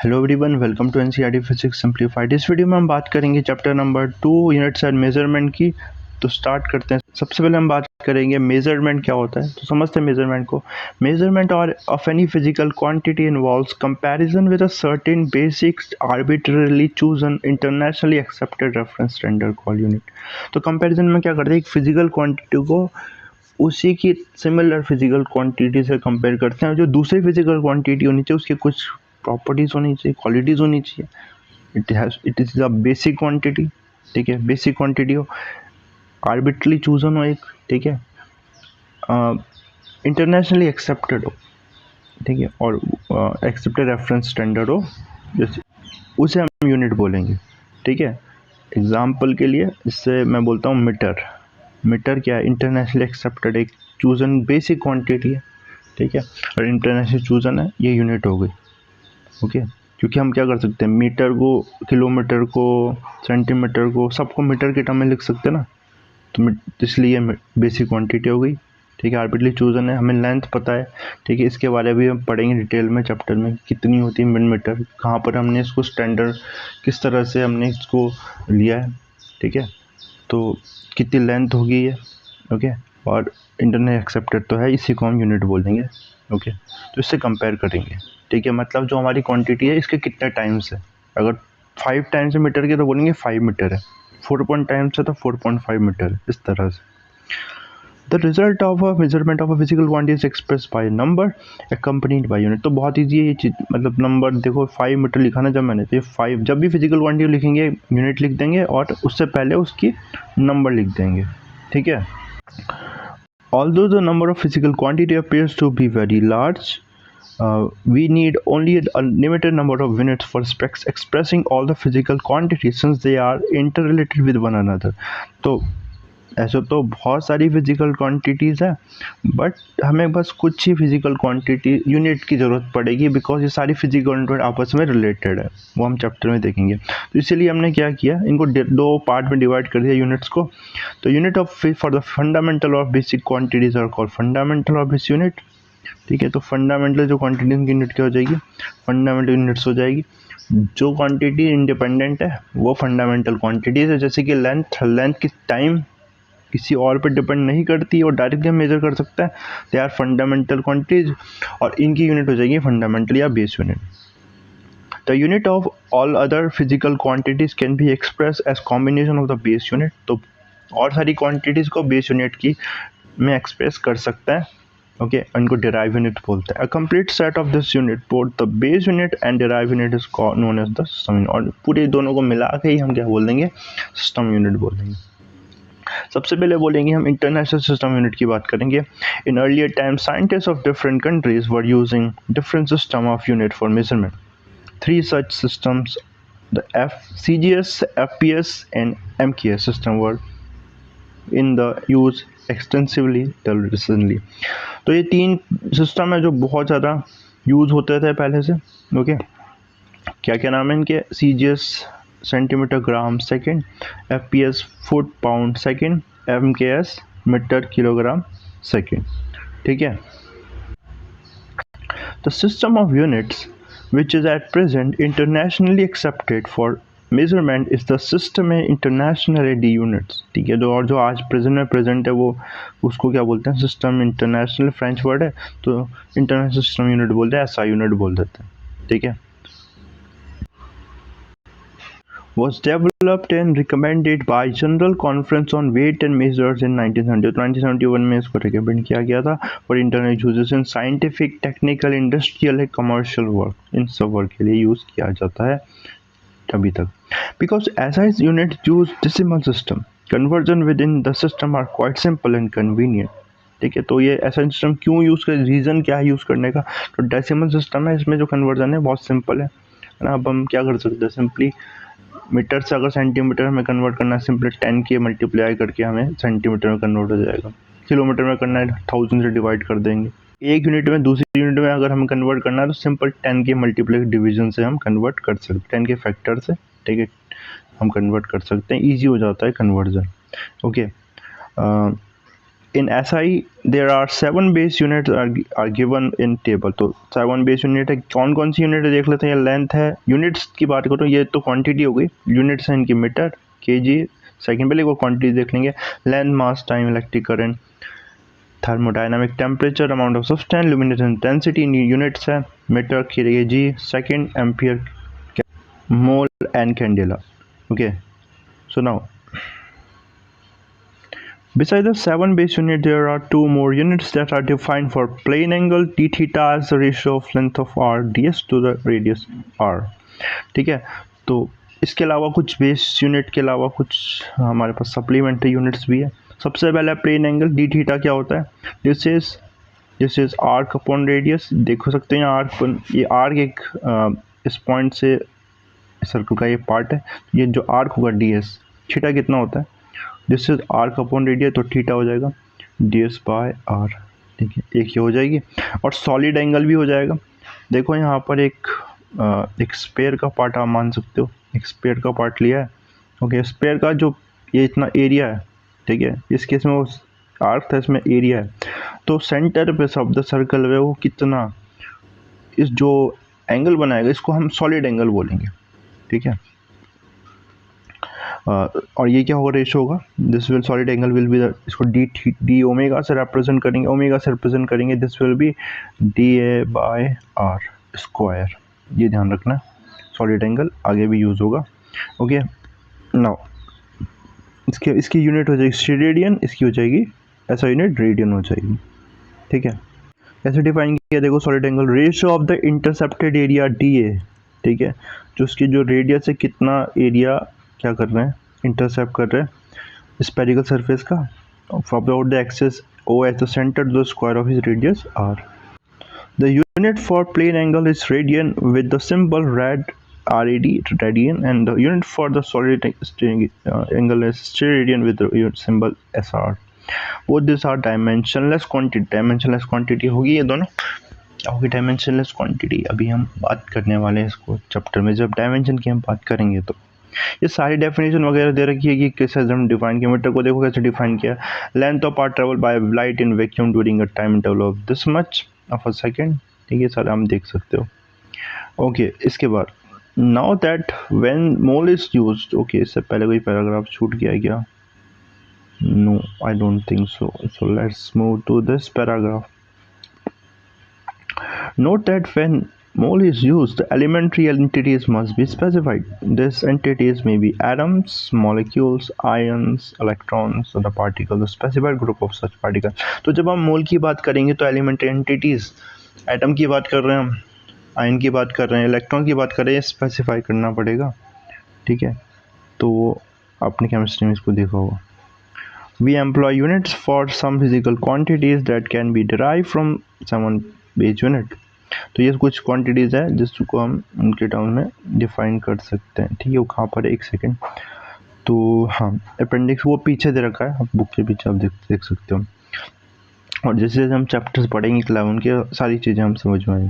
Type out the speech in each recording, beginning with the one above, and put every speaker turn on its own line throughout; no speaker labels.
Hello everyone, welcome to NCERT physics simplified. इस वीडियो में हम बात करेंगे chapter number 2 units and measurement की। तो स्टार्ट करते हैं। सबसे पहले हम बात करेंगे मेजरमेंट क्या होता है। तो समझते हैं मेजरमेंट को। मेजरमेंट और of any physical quantity involves comparison with a certain basic arbitrarily chosen internationally accepted reference standard called unit. तो कंपैरिजन में क्या करते हैं, एक फिजिकल क्वांटिटी को उसी की सिमिलर फिजिकल क्वांटिटी से कंपेयर करते हैं। जो दूसरी फिजिकल क्वांटिटी होनी चाहिए उसके कुछ प्रॉपर्टीज होनी चाहिए, क्वालिटीज होनी चाहिए। It is a basic quantity, ठीक है। बेसिक क्वांटिटी हो, आर्बिट्रली चूजन हो एक, ठीक है, इंटरनेशनली एक्सेप्टेड हो, ठीक है, और एक्सेप्टेड रेफरेंस स्टैंडर्ड हो, जैसे उसे हम यूनिट बोलेंगे, ठीक है। एग्जाम्पल के लिए इससे मैं बोलता हूँ मीटर। मीटर क्या है, इंटरनेशनली एक्सेप्टेड एक चूजन बेसिक क्वांटिटी है, ठीक है, और इंटरनेशनल चूजन है, ये यूनिट हो गई, ओके। क्योंकि हम क्या कर सकते हैं, मीटर को, किलोमीटर को, सेंटीमीटर को, सबको मीटर के टर्म में लिख सकते हैं ना। तो इसलिए बेसिक क्वांटिटी हो गई, ठीक है। आर्बिट्रली चूजन है, हमें लेंथ पता है, ठीक है। इसके बारे में हम पढ़ेंगे डिटेल में चैप्टर में, कितनी होती है मिलीमीटर, कहाँ पर हमने इसको स्टैंडर्ड, किस तरह से हमने इसको लिया है, ठीक है। तो कितनी लेंथ होगी ये, ओके। और इंटरनेट एक्सेप्टेड तो है, इसी को हम यूनिट बोलेंगे, ओके। तो इससे कंपेयर करेंगे, ठीक है। मतलब जो हमारी क्वांटिटी है इसके कितने टाइम्स है। अगर 5 टाइम्स है मीटर के तो बोलेंगे 5 मीटर है, 4 पॉइंट टाइम्स है तो 4.5 मीटर है, इस तरह से। The result of a measurement of a physical quantity is express by number accompanied by unit. तो बहुत ईजी है ये चीज़, मतलब नंबर देखो 5 मीटर लिखा ना जब मैंने, तो ये 5, जब भी फिजिकल क्वांटिटी लिखेंगे यूनिट लिख देंगे और उससे पहले उसकी नंबर लिख देंगे, ठीक है। Although the number of physical quantity appears to be very large, we need only a limited number of units for expressing all the physical quantities since they are interrelated with one another. तो ऐसे तो बहुत सारी physical quantities है, but हमें बस कुछ ही physical quantity unit की ज़रूरत पड़ेगी, बिकॉज ये सारी फिजिकल क्वांटिटी आपस में रिलेटेड है, वो हम चैप्टर में देखेंगे। तो इसीलिए हमने क्या किया, इनको दो पार्ट में डिवाइड कर दिया यूनिट्स को। तो unit of for the fundamental of basic quantities are called fundamental of this unit, ठीक है। तो फंडामेंटल जो क्वांटिटी की यूनिट क्या हो जाएगी, फंडामेंटल यूनिट्स हो जाएगी। जो क्वांटिटी इंडिपेंडेंट है वो फंडामेंटल क्वांटिटीज है, जैसे कि लेंथ की टाइम किसी और पे डिपेंड नहीं करती और डायरेक्टली हम मेजर कर सकते हैं, दे आर फंडामेंटल क्वांटिटीज, और इनकी यूनिट हो जाएगी फंडामेंटल या base unit. The unit of all other physical quantities can be express as combination of the base unit. तो और सारी क्वांटिटीज को बेस यूनिट की में एक्सप्रेस कर सकते हैं, ओके। इनको डिराइव यूनिट बोलते हैं। A complete set of this unit, both the base unit and derive unit is known as the system unit. और पूरे दोनों को मिला के ही हम क्या बोल देंगे, सिस्टम यूनिट बोल देंगे। सबसे पहले बोलेंगे हम इंटरनेशनल सिस्टम यूनिट की बात करेंगे। In earlier time scientist of different countries were using different system of unit for measurement. 3 such systems, the CGS, FPS and MKS system were in the use extensively till recently। तो ये 3 system है जो बहुत ज़्यादा use होते थे पहले से, ओके। क्या क्या नाम है इनके, CGS centimetre gram second, FPS foot pound second, MKS metre kilogram second, ठीक है। The system of units which is at present internationally accepted for measurement is the system है international AD units, ठीक है। और जो आज प्रेजेंट में present है वो उसको क्या बोलते हैं, सिस्टम इंटरनेशनल, फ्रेंच वर्ड है, तो इंटरनेशनल सिस्टम यूनिट बोलते हैं, SI यूनिट बोल देते हैं, ठीक है। Was developed and recommended by General Conference on Weight and Measures in 1970। 1971 में इसको रिकमेंड किया गया था for internet uses in scientific, technical, industrial, commercial work, इन सब वर्क के लिए यूज़ किया जाता है अभी तक। Because SI unit use decimal system, conversion within the system are quite simple and convenient, ठीक है। तो ये SI सिस्टम क्यों यूज़ कर, रीज़न क्या है यूज़ करने का, तो डेसिमल सिस्टम है, इसमें जो कन्वर्जन है बहुत सिंपल है ना। अब हम क्या कर सकते हैं, सिंपली मीटर से अगर सेंटीमीटर में कन्वर्ट करना है, सिंपली 10 के मल्टीप्लाई करके हमें सेंटीमीटर में कन्वर्ट हो जाएगा। किलोमीटर में करना है 1000 से डिवाइड कर देंगे। एक यूनिट में दूसरी यूनिट में अगर हमें कन्वर्ट करना है तो सिंपल 10 के मल्टीप्लाई डिवीजन से हम कन्वर्ट कर सकते हैं, 10 के फैक्टर से, ठीक है, हम कन्वर्ट कर सकते हैं, ईजी हो जाता है conversion, okay. In SI there are 7 base unit are given in table. तो 7 बेस यूनिट है, कौन कौन सी यूनिट है देख लेते हैं। लेंथ है, यूनिट्स की बात करूँ ये तो क्वांटिटी हो गई, यूनिट्स हैं इनकी मीटर, केजी, सेकंड, पहले वो क्वांटिटी देख लेंगे। Length, mass, time, electric current, thermodynamic temperature, amount of substance, luminescence intensity in units है, metre, kg, second, ampere, mole and candela. Okay, so now besides the 7 base unit there are 2 more units that are defined for plane angle. d theta is the ratio of length of r ds to the radius r। ठीक है, तो इसके अलावा कुछ base unit के अलावा कुछ हमारे पास सप्लीमेंट्री यूनिट्स भी है। सबसे पहले प्लेन एंगल, डी थीटा क्या होता है, this is arc upon radius. देख सकते हैं आर्क, ये आर्क एक इस पॉइंट से सर्कल का ये पार्ट है, ये जो आर्क होगा डी एस, थीटा कितना होता है, this is arc upon radius, तो थीटा हो जाएगा डी एस बाय आर। ठीक है, एक ये हो जाएगी, और सॉलिड एंगल भी हो जाएगा। देखो यहाँ पर एक स्पेयर का पार्ट आप मान सकते हो, एक स्पेयर का पार्ट लिया है। ओके, स्पेयर का जो ये इतना एरिया है, ठीक है, इस केस में वो आर्क था, इसमें एरिया है, तो सेंटर पे सब द सर्कल है वो कितना, इस जो एंगल बनाएगा इसको हम सॉलिड एंगल बोलेंगे। ठीक है, और ये क्या होगा, रेशो होगा, this will solid angle will be, इसको डी ओमेगा से रिप्रेजेंट करेंगे, ओमेगा से रिप्रेजेंट करेंगे, this will be D A by R square. ये ध्यान रखना, सॉलिड एंगल आगे भी यूज़ होगा। ओके, नाउ इसकी यूनिट हो जाएगी रेडियन, इसकी हो जाएगी ऐसा यूनिट रेडियन हो जाएगी। ठीक है, कैसे डिफाइन किया, देखो solid angle, ratio of the intercepted area D A. ठीक है, जो उसकी जो रेडियस है कितना एरिया क्या कर रहे हैं, इंटरसेप्ट कर रहे हैं स्पेरिकल सरफेस का, about the axis O as the centre the square of his radius R. The unit for plane angle is radian with the symbol rad RAD, radian, and the unit for the solid angle is steradian with the symbol SR. Both these are dimensionless quantity. Dimensionless quantity होगी ये दोनों, क्या होगी dimensionless quantity. अभी हम बात करने वाले हैं इसको चैप्टर में, जब डायमेंशन की हम बात करेंगे तो ये सारी डेफिनेशन वगैरह दे रखी है कि कैसे हम डिफाइन किया। मीटर को देखो कैसे डिफाइन किया, length of part travel by light in vacuum during a time interval of this much of a second. ठीक है, सारा हम देख सकते हो। ओके, इसके बाद now that when mole is used, okay इससे पहले कोई पैराग्राफ छूट गया है क्या, no I don't think so, so let's move to this paragraph. Note that when mole is used, the elementary entities must be specified. These entities may be atoms, molecules, ions, electrons, or the particle, the specified group of such particles. तो जब हम मोल की बात करेंगे तो elementary entities, atom की बात कर रहे हैं हम, आयन की बात कर रहे हैं, इलेक्ट्रॉन की बात कर रहे हैं, स्पेसिफाई करना पड़ेगा। ठीक है, तो आपने केमिस्ट्री में इसको देखा होगा। We employ units for some physical quantities that can be derived from some base unit. तो ये कुछ क्वांटिटीज़ है जिसको हम उनके टर्म में डिफाइन कर सकते हैं। ठीक है, वो कहाँ पर है, एक सेकेंड, तो हाँ अपेंडिक्स वो पीछे दे रखा है, आप बुक के पीछे आप देख सकते हो। और जैसे जैसे हम चैप्टर्स पढ़ेंगे क्लास उनके सारी चीज़ें हम समझ में आएंगी।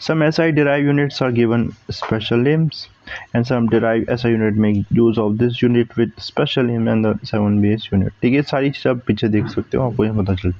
सम SI derived units are given special names and some derived SI unit make use of this unit with special name and the 7 base unit। ठीक है, सारी चीज़ आप पीछे देख सकते हो, आपको ये पता चल।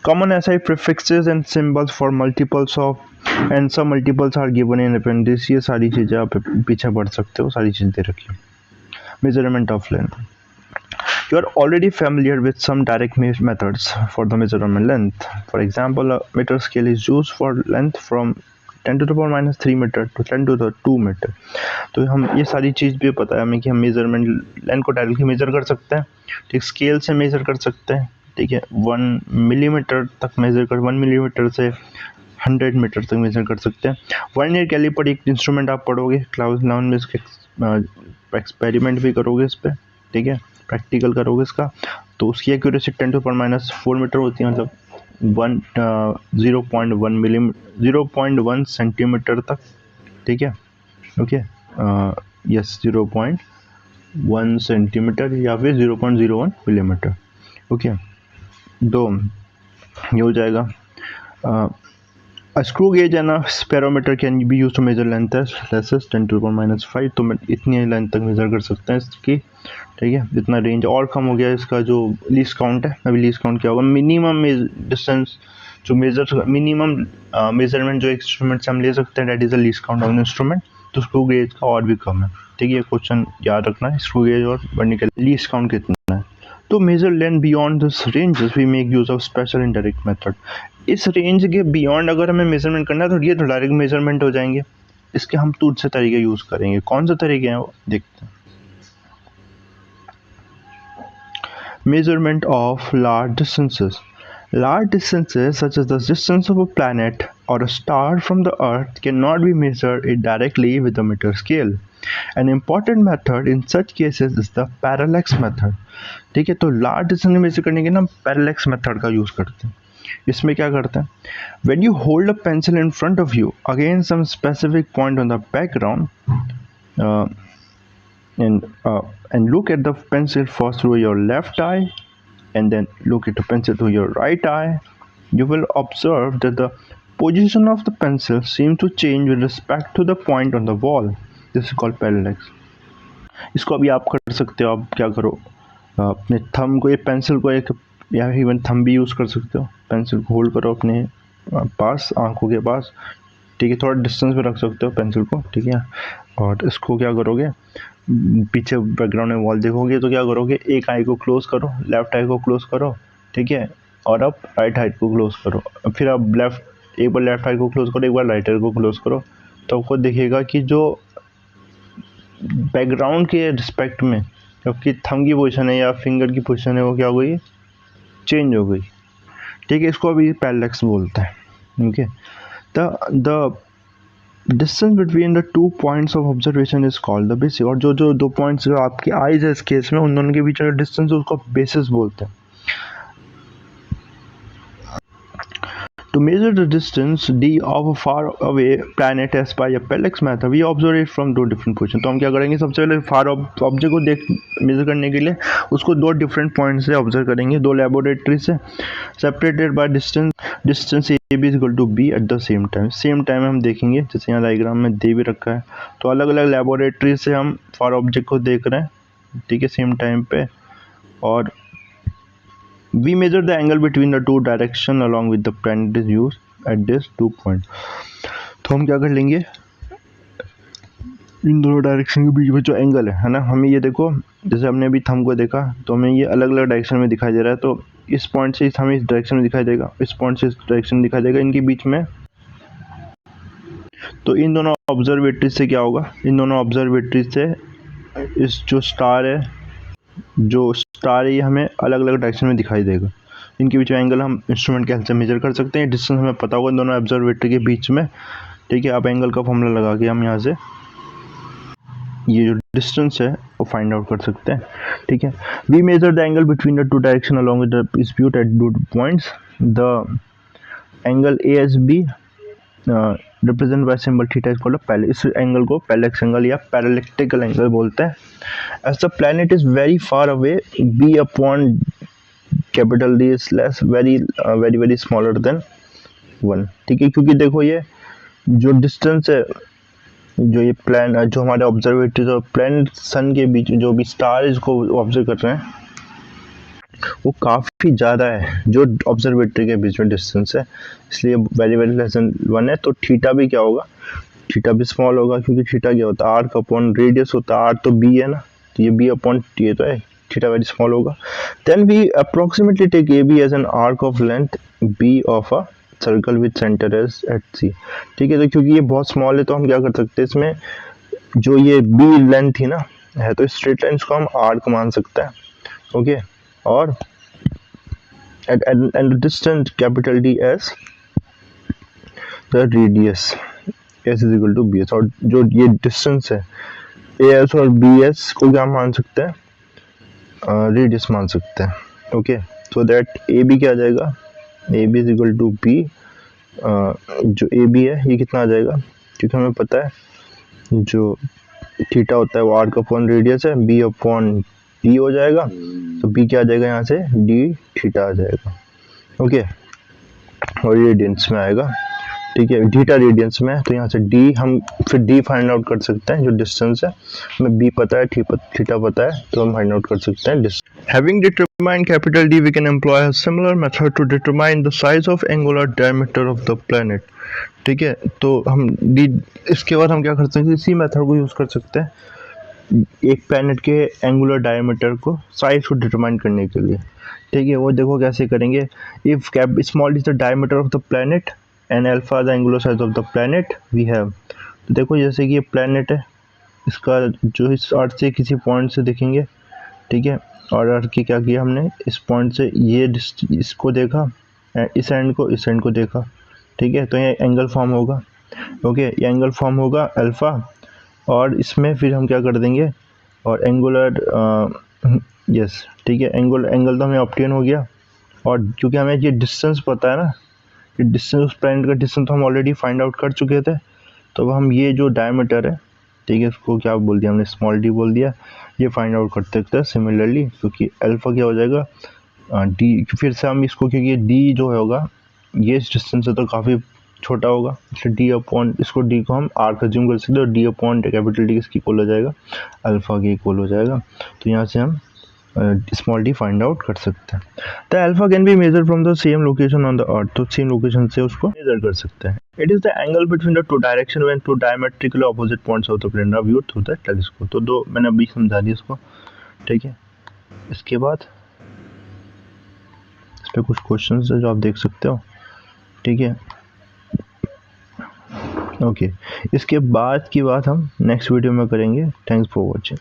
Common SI prefixes and symbols for multiples of and some multiples are given in appendix। ये सारी चीज़ें आप पीछे पढ़ सकते हो, सारी चीज़ दे रखी है। Measurement of length, you are already familiar with some direct methods for the measurement length. For example, a meter scale is used for length from 10 to the power minus 3 meter to 10 to the 2 meter। तो हम ये सारी चीज़ भी पता है हमें कि हम मेजरमेंट लेंथ को डायरेक्टली मेजर कर सकते हैं, ठीक, स्केल से मेजर कर सकते हैं। ठीक है, 1 मिलीमीटर तक मेजर कर, 1 मिलीमीटर से 100 मीटर तक मेजर कर सकते हैं। वर्नियर कैलिपर एक इंस्ट्रूमेंट आप पढ़ोगे क्लास 9 में, इसके एक्सपेरिमेंट भी करोगे इस पर। ठीक है, प्रैक्टिकल करोगे इसका, तो उसकी accuracy 10 to power minus 4 metre होती है, मतलब 0.1 सेंटीमीटर तक। ठीक है, ओके, यस 0.1 सेंटीमीटर या फिर 0.01 मिलीमीटर। ओके, तो ये हो जाएगा। A screw gauge and a speedometer can be used to measure length as less as 10⁻⁵, तो मैं इतनी लेंथ तक मेजर कर सकते हैं इसकी, ठीक है। इतना रेंज और कम हो गया इसका जो लीस्ट काउंट है, अभी लीस्ट काउंट क्या होगा, मिनिमम डिस्टेंस जो मेजर, मिनिमम मेजरमेंट जो इंस्ट्रूमेंट से हम ले सकते हैं, that is the least count of instrument. तो स्क्रू गेज का और भी कम है, ठीक है। ये क्वेश्चन याद रखना है, स्क्रू गेज और वर्निकल लीस्ट काउंट कितना है। तो measure length beyond this ranges we make use of special indirect method. इस रेंज के बियॉन्ड अगर हमें मेजरमेंट करना है तो ये तो डायरेक्ट मेजरमेंट हो जाएंगे। इसके हम दूसरे तरीके यूज करेंगे। कौन से तरीके हैं वो देखते हैं। Measurement of large distances. Large distances such as the distance of a planet or a star from the earth cannot be measured directly with a meter scale. An important method in such cases is the parallax method. ठीक है, तो large distance measure करने के ना parallax method का use करते हैं। इसमें क्या करते हैं, when you hold a pencil in front of you against some specific point on the background and look at the pencil first through your left eye and then look at the pencil through your right eye, you will observe that the position of the pencil seems to change with respect to the point on the wall. This is called parallax. इसको अभी आप कर सकते हो। आप क्या करो, अपने थंब को, ये पेंसिल को एक, या इवन थंब भी यूज़ कर सकते हो। पेंसिल को होल्ड करो अपने पास, आंखों के पास, ठीक है। थोड़ा डिस्टेंस में रख सकते हो पेंसिल को, ठीक है। और इसको क्या करोगे, पीछे बैकग्राउंड में वॉल देखोगे तो क्या करोगे, एक आई को क्लोज करो, लेफ्ट आई को क्लोज करो, ठीक है। और अब राइट आई को क्लोज करो। फिर अब एक बार लेफ्ट आई को क्लोज करो, एक बार राइट आई को क्लोज करो, तो आपको दिखेगा कि जो बैकग्राउंड के रिस्पेक्ट में आपकी थंब की पोजीशन है या फिंगर की पोजीशन है वो क्या हो गई, चेंज हो गई, ठीक है। इसको अभी पैरेलैक्स बोलते हैं, ठीक है। The distance between the 2 points of observation is called the basis. और जो 2 पॉइंट्स जो आपकी आईज है इस केस में, उन दोनों के बीच में डिस्टेंस उसको बेसिस बोलते हैं। To measure the distance d of a far away planet as by a parallax method, we observe it from 2 different positions. तो हम क्या करेंगे, सबसे पहले फार ऑब्जेक्ट को मेजर करने के लिए उसको 2 डिफरेंट पॉइंट से ऑब्जर्व करेंगे, 2 लेबोरेटरी से, separated by distance A B equal to B at the same time हम देखेंगे। जैसे यहाँ डायग्राम में दे भी रखा है, तो अलग अलग लेबोरेटरी से हम फार ऑब्जेक्ट को देख रहे हैं, ठीक है, सेम टाइम पे। और we measure the angle between the 2 direction along with the planet is used at this 2 point. तो हम क्या कर लेंगे, इन दोनों डायरेक्शन के बीच में जो एंगल है ना, हमें ये देखो, जैसे हमने अभी थंब को देखा तो हमें ये अलग अलग डायरेक्शन में दिखाई दे रहा है। तो इस पॉइंट से हमें इस डायरेक्शन में दिखाई देगा, इस पॉइंट से इस डायरेक्शन में दिखाई देगा, इनके बीच में। तो इन दोनों ऑब्जर्वेटरी से क्या होगा, इन दोनों ऑब्जर्वेटरी से इस जो स्टार है ये हमें अलग अलग डायरेक्शन में दिखाई देगा। इनके बीच में एंगल हम इंस्ट्रूमेंट के हेल्प से मेजर कर सकते हैं। डिस्टेंस हमें पता होगा इन दोनों ऑब्जर्वेटरी के बीच में, ठीक है। आप एंगल का फॉर्मूला लगा के हम यहाँ से ये जो डिस्टेंस है वो फाइंड आउट कर सकते हैं, ठीक है। We measure the angle between the 2 direction along with the dispute at 2 points. The angle A S B represent by symbol theta is called पहले, इस एंगल को पैरेलैक्स एंगल या पैरेलैक्टिकल एंगल बोलते हैं। As the planet is very far away, B upon capital D is less, very smaller than 1, ठीक है। क्योंकि देखो ये जो डिस्टेंस है, जो ये जो हमारे ऑब्जर्वेटरी और प्लैनेट सन के बीच जो भी स्टार इसको ऑब्जर्व कर रहे हैं वो काफ़ी ज़्यादा है जो ऑब्जर्वेटरी के बीच में डिस्टेंस है, इसलिए वेरी लेस देन 1 है। तो थीटा भी क्या होगा, थीटा भी स्मॉल होगा, क्योंकि थीटा क्या होता है, आर्क अपॉन रेडियस होता है। आर्क तो बी है ना, तो ये बी अपॉन ये तो है, थीटा वेरी स्मॉल होगा। Then we approximately take A B as an arc of length B of a circle with centre as at C, ठीक है। तो क्योंकि ये बहुत स्मॉल है तो हम क्या कर सकते हैं, इसमें जो ये बी लेंथ थी ना है, तो स्ट्रेट लाइन को हम आर्क मान सकते हैं, ओके। और and the distance capital D as the radius S is equal to BS। और जो ये डिस्टेंस है AS और BS को क्या मान सकते हैं, रेडियस मान सकते हैं, ओके। सो दैट AB क्या आ जाएगा, AB is equal to B, जो AB है ये कितना आ जाएगा, क्योंकि हमें पता है जो थीटा होता है वो आर्क अपॉन रेडियस है, B अपॉन डी हो जाएगा, तो बी क्या आ जाएगा यहाँ से, डी थीटा आ जाएगा, ओके। और ये रेडियंस में आएगा, ठीक है, थीटा रेडियंस में, तो यहाँ से डी हम फिर डी फाइंड आउट कर सकते हैं जो डिस्टेंस है, हमें बी पता है, थीटा पता है, तो हम फाइंड आउट कर सकते हैं distance. Having determined capital D we can employ a similar method to determine the size of angular diameter of the planet. ठीक है, तो हम डी, इसके बाद हम क्या कर सकते हैं, इसी मेथड को यूज़ कर सकते हैं एक प्लैनेट के एंगुलर डायमीटर को, साइज को डिटरमाइन करने के लिए। ठीक है, वो देखो कैसे करेंगे। If cap small is the diameter of the planet and alpha the angular size of the planet we have. तो देखो जैसे कि ये प्लैनेट है, इसका जो इस अर्थ से किसी पॉइंट से देखेंगे, ठीक है, और अर्थ की क्या किया हमने, इस पॉइंट से ये इसको देखा, इस एंड को देखा। ठीक है, तो ये एंगल फॉर्म होगा। ओके, ये एंगल फॉर्म होगा अल्फ़ा, और इसमें फिर हम क्या कर देंगे, और एंगुलर यस, ठीक है, एंगल तो हमें ऑब्टेन हो गया। और क्योंकि हमें ये डिस्टेंस पता है ना, कि डिस्टेंस, उस प्लैनेट का डिस्टेंस तो हम ऑलरेडी फाइंड आउट कर चुके थे, तो अब हम ये जो डायमीटर है, ठीक है, उसको क्या बोल दिया हमने, स्मॉल डी बोल दिया, ये फाइंड आउट कर सकते हैं सिमिलरली, क्योंकि अल्फ़ा क्या हो जाएगा डी, फिर से हम इसको, क्योंकि डी जो होगा ये इस डिस्टेंस से तो काफ़ी छोटा होगा, इसलिए डी अपॉन, इसको डी को हम आर कंज्यूम कर सकते हैं, और डी अपॉन कैपिटल डी किसकी इक्वल हो जाएगा, अल्फ़ा के इक्वल हो जाएगा। तो यहाँ से हम स्मॉल डी फाइंड आउट कर सकते हैं। The alpha can be measure from the same location on the earth, तो सेम लोकेशन से उसको मेजर कर सकते हैं। It is the angle between the two direction when two diametrically opposite points of the plane are viewed through the telescope. तो दो मैंने अभी समझा दिया इसको। ठीक है, इसके बाद इस पर कुछ क्वेश्चन है जो आप देख सकते हो। ठीक है, ओके, इसके बाद की बात हम नेक्स्ट वीडियो में करेंगे। Thanks for watching.